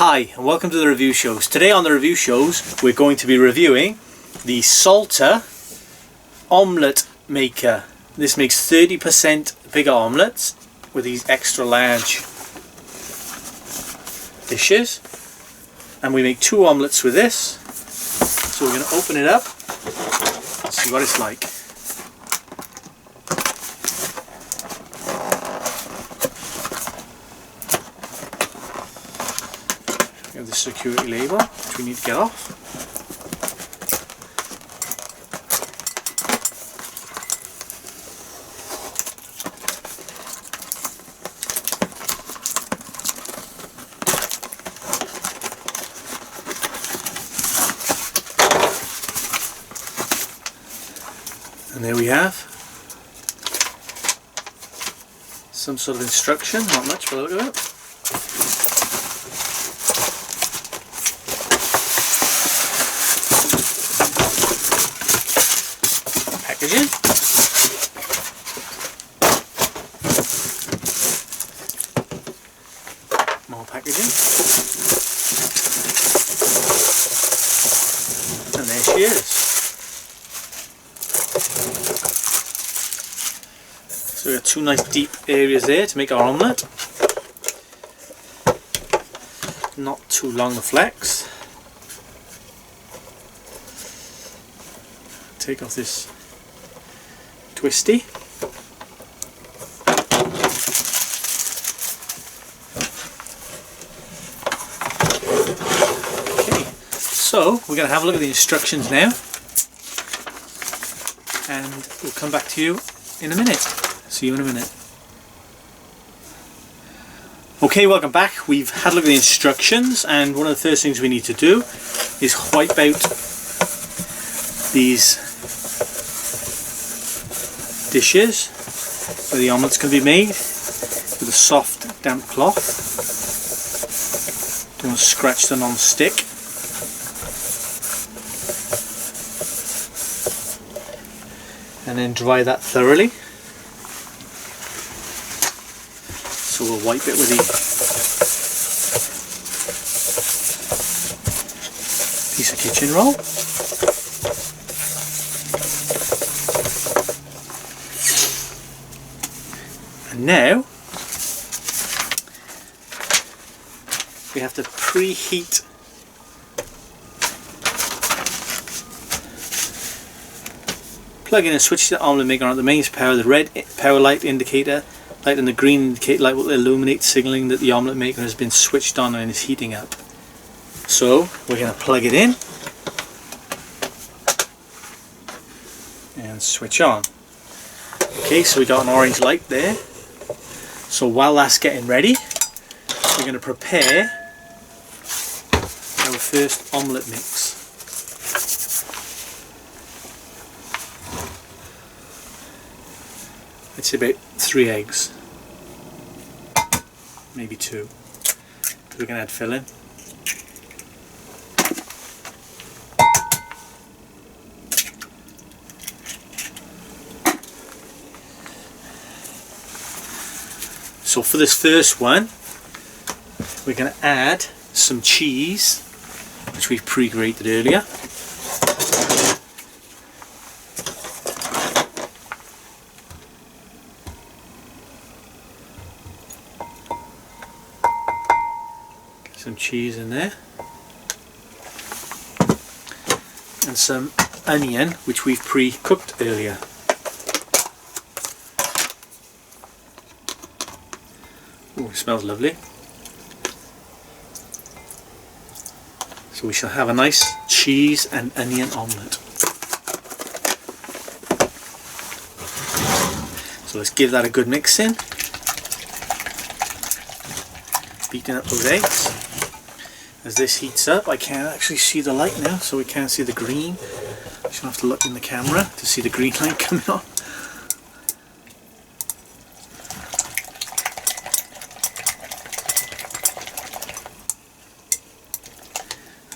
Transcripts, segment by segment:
Hi and welcome to the review shows. Today on the review shows we're going to be reviewing the Salter omelette maker. This makes 30% bigger omelettes with these extra large dishes, and we make 2 omelettes with this. So we're going to open it up and see what it's like. We have the security label which we need to get off. And there we have some sort of instruction, not much for the look of it. Packaging. More packaging. And there she is. So we have 2 nice deep areas there to make our omelette. Not too long to flex. Take off this twisty. Okay, so we're going to have a look at the instructions now, and we'll come back to you in a minute. See you in a minute. Okay, welcome back. We've had a look at the instructions, and one of the first things we need to do is wipe out these dishes where the omelettes can be made with a soft damp cloth. Don't scratch the non-stick. And then dry that thoroughly. So we'll wipe it with the piece of kitchen roll. And now we have to preheat plug in and switch the omelette maker on. The mains power. The red power light indicator light and the green indicator light will illuminate, signaling that the omelette maker has been switched on and is heating up. So we're going to plug it in and switch on. Okay, so we got an orange light there. So while that's getting ready, we're going to prepare our first omelette mix. It's about 3 eggs, maybe 2. We're going to add filling. So for this first one, we're going to add some cheese, which we've pre-grated earlier. Some cheese in there, and some onion which we've pre-cooked earlier. Oh, it smells lovely. So we shall have a nice cheese and onion omelette. So let's give that a good mix in. Beating up those eggs. As this heats up, I can't actually see the light now, so we can't see the green. Just have to look in the camera to see the green light coming on.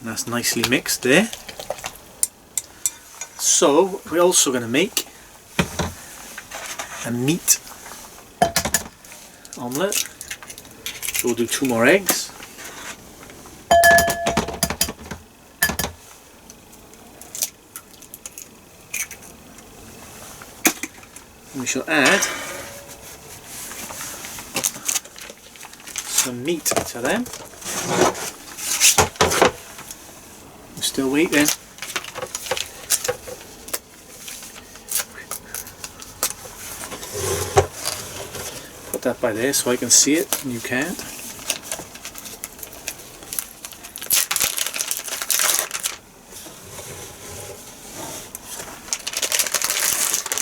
And that's nicely mixed there. So we're also going to make a meat omelette. So we'll do 2 more eggs. we shall add some meat to them. I'm still waiting. Put that by there so I can see it and you can't.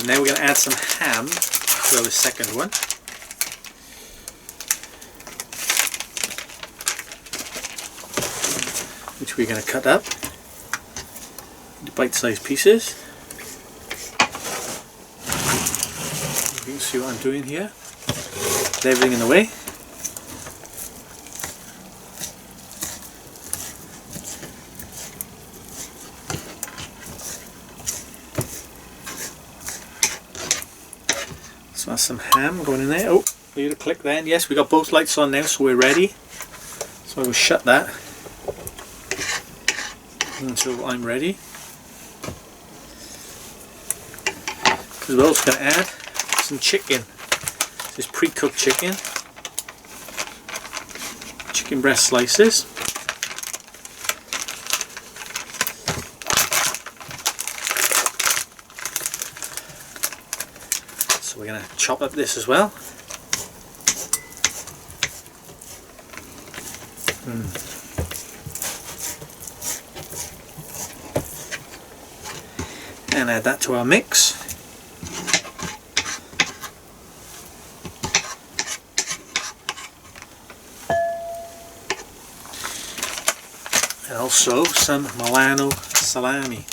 And now we're going to add some ham to the second one. Which we're going to cut up into bite-sized pieces. You can see what I'm doing here. Get everything in the way. So that's some ham going in there. Oh, we need to click then. Yes, we got both lights on now, so we're ready. So I will shut that until I'm ready. Because we're also going to add some chicken. This is pre-cooked chicken. Chicken breast slices. So we're going to chop up this as well. And add that to our mix. And also some Milano salami.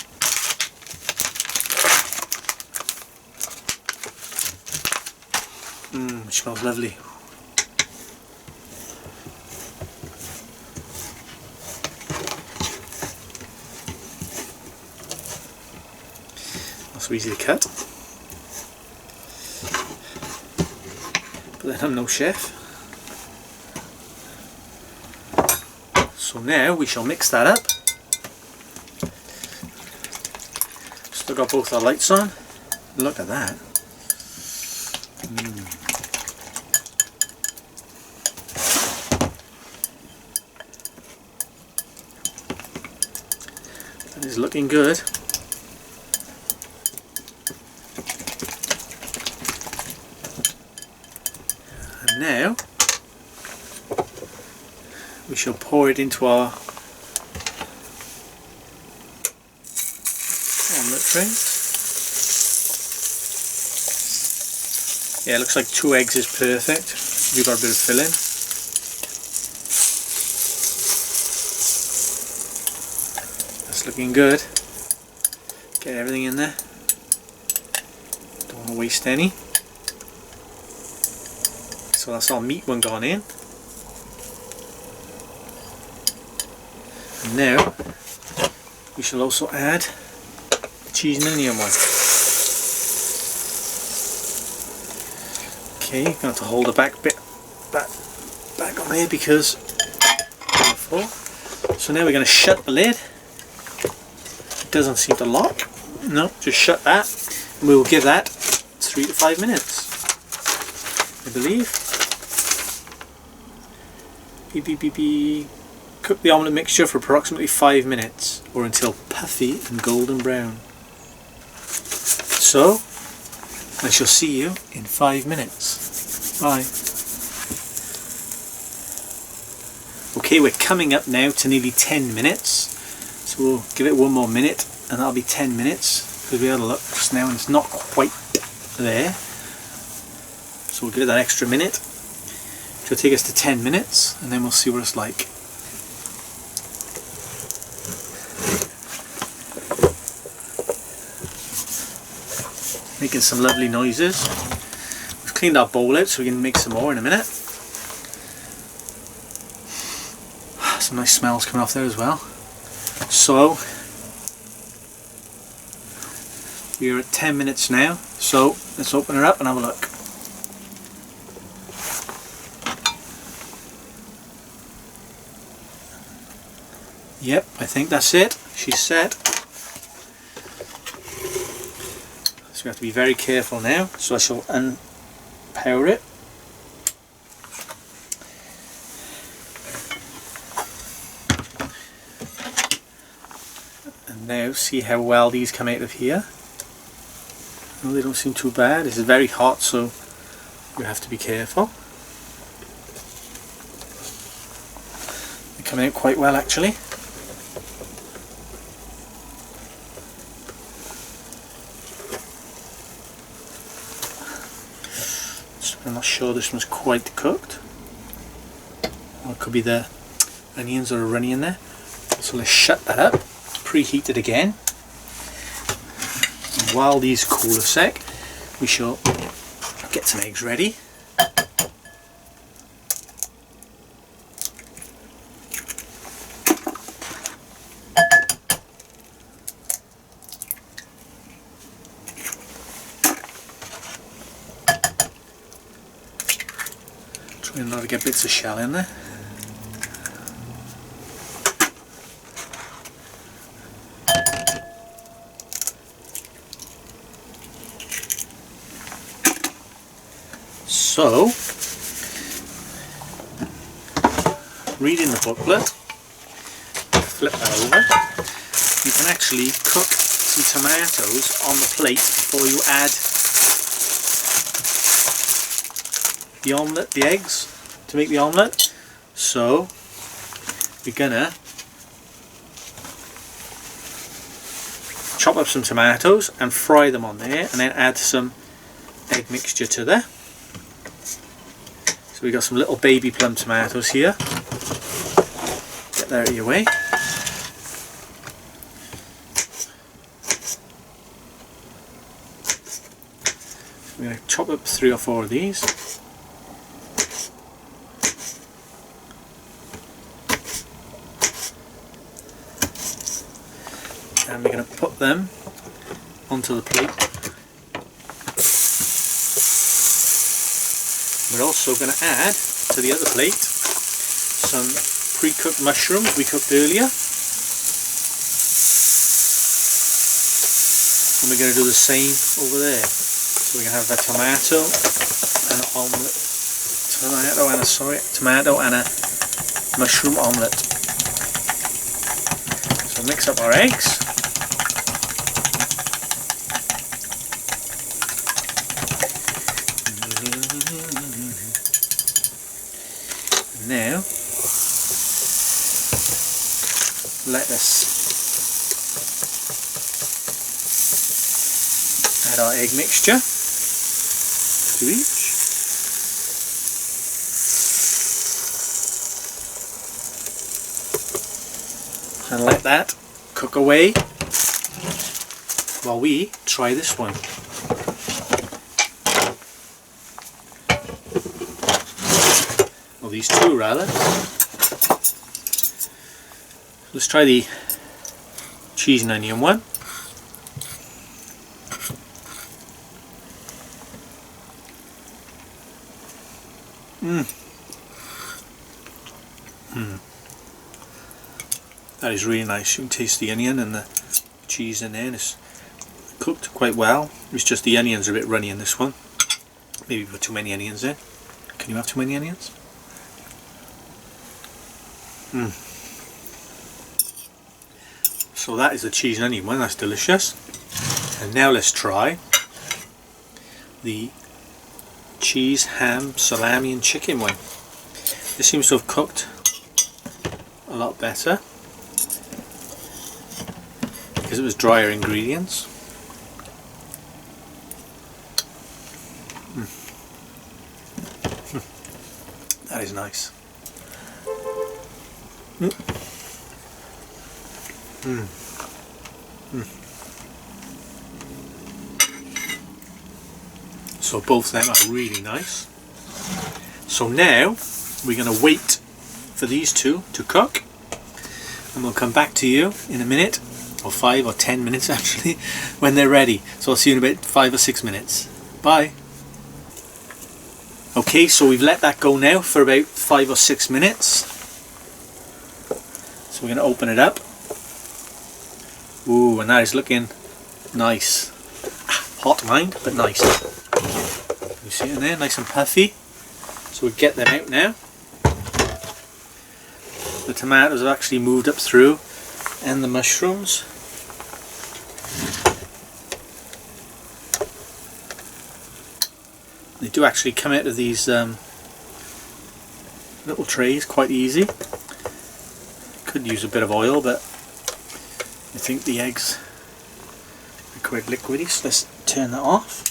It smells lovely. Not so easy to cut. But then I'm no chef. So now we shall mix that up. Still got both our lights on. Look at that. That is looking good. And now we shall pour it into our omelette tray. Yeah, it looks like 2 eggs is perfect. We've got a bit of filling. That's looking good. Get everything in there. Don't want to waste any. So that's our meat one gone in. And now we shall also add the cheese and onion one. Okay, you're going to have to hold the back bit back on there because before. So now we're going to shut the lid. It doesn't seem to lock. No, just shut that. And we will give that 3 to 5 minutes, I believe. Beep, beep, beep, beep. Cook the omelette mixture for approximately 5 minutes or until puffy and golden brown. So, I shall see you in 5 minutes. Bye. Okay, we're coming up now to nearly 10 minutes. So we'll give it 1 more minute and that'll be 10 minutes. Because we had a look just now and it's not quite there. So we'll give it that extra minute. Which will take us to 10 minutes and then we'll see what it's like. Making some lovely noises. We've cleaned our bowl out so we can make some more in a minute. Some nice smells coming off there as well. So we are at 10 minutes now, so let's open her up and have a look. Yep, I think that's it. She's set. So we have to be very careful now. So I shall unpower it. And now see how well these come out of here. Well, they don't seem too bad. This is very hot, so you have to be careful. They're coming out quite well actually. I'm not sure this one's quite cooked. Or it could be the onions that are runny in there. So let's shut that up, preheat it again. And while these cool a sec, we shall get some eggs ready. Try not to get bits of shell in there. So, reading the booklet, flip that over, you can actually cook some tomatoes on the plate before you add the omelette, the eggs, to make the omelette. So, we're gonna chop up some tomatoes and fry them on there, and then add some egg mixture to there. So we got some little baby plum tomatoes here. Get that out of your way. We're going to chop up 3 or 4 of these. And we're going to put them onto the plate. We're also going to add to the other plate some pre-cooked mushrooms we cooked earlier. And we're going to do the same over there. So we're going to have a tomato and an omelette. Tomato and a mushroom omelette. So mix up our eggs. Now, let us add our egg mixture to each. And let that cook away while we try this one. These two rather. Let's try the cheese and onion one. That is really nice. You can taste the onion and the cheese in there, and it's cooked quite well. It's just the onions are a bit runny in this one. Maybe put too many onions in. Can you have too many onions? So that is the cheese and onion one, that's delicious. And now let's try the cheese, ham, salami and chicken one. This seems to have cooked a lot better because it was drier ingredients. That is nice. So both of them are really nice. So now we're going to wait for these two to cook, and we'll come back to you in a minute, or 5 or 10 minutes actually, when they're ready. So I'll see you in about 5 or 6 minutes. Bye. Okay, so we've let that go now for about 5 or 6 minutes. So we're going to open it up. Ooh, and that is looking nice. Hot mind, but nice. You see it in there, nice and puffy. So we'll get them out now. The tomatoes have actually moved up through, and the mushrooms. They do actually come out of these little trays quite easy. Could use a bit of oil, but I think the eggs are quite liquidy, so let's turn that off.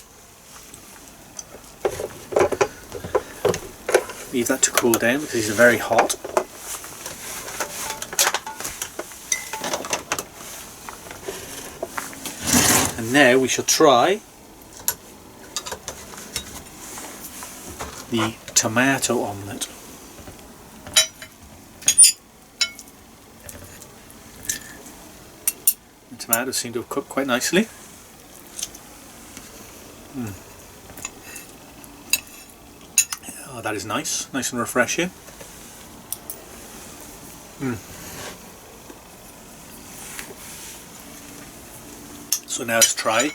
Leave that to cool down because these are very hot. And now we shall try the tomato omelette. The tomatoes seem to have cooked quite nicely. Oh, that is nice and refreshing. So now let's try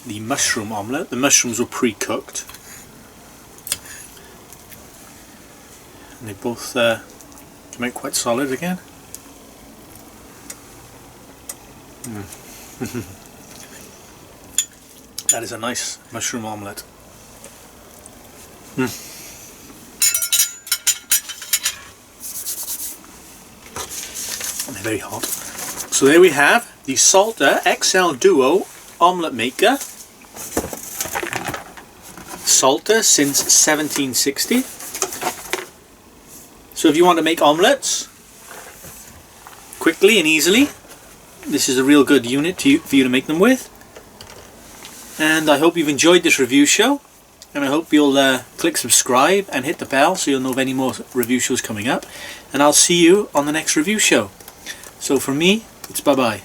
the mushroom omelette. The mushrooms were pre-cooked. And they both come out quite solid again. That is a nice mushroom omelette. And they're very hot. So there we have the Salter XL Duo Omelette Maker. Salter since 1760. So if you want to make omelettes quickly and easily, this is a real good unit for you to make them with. And I hope you've enjoyed this review show, and I hope you'll click subscribe and hit the bell so you'll know of any more review shows coming up. And I'll see you on the next review show. So from me, it's bye bye.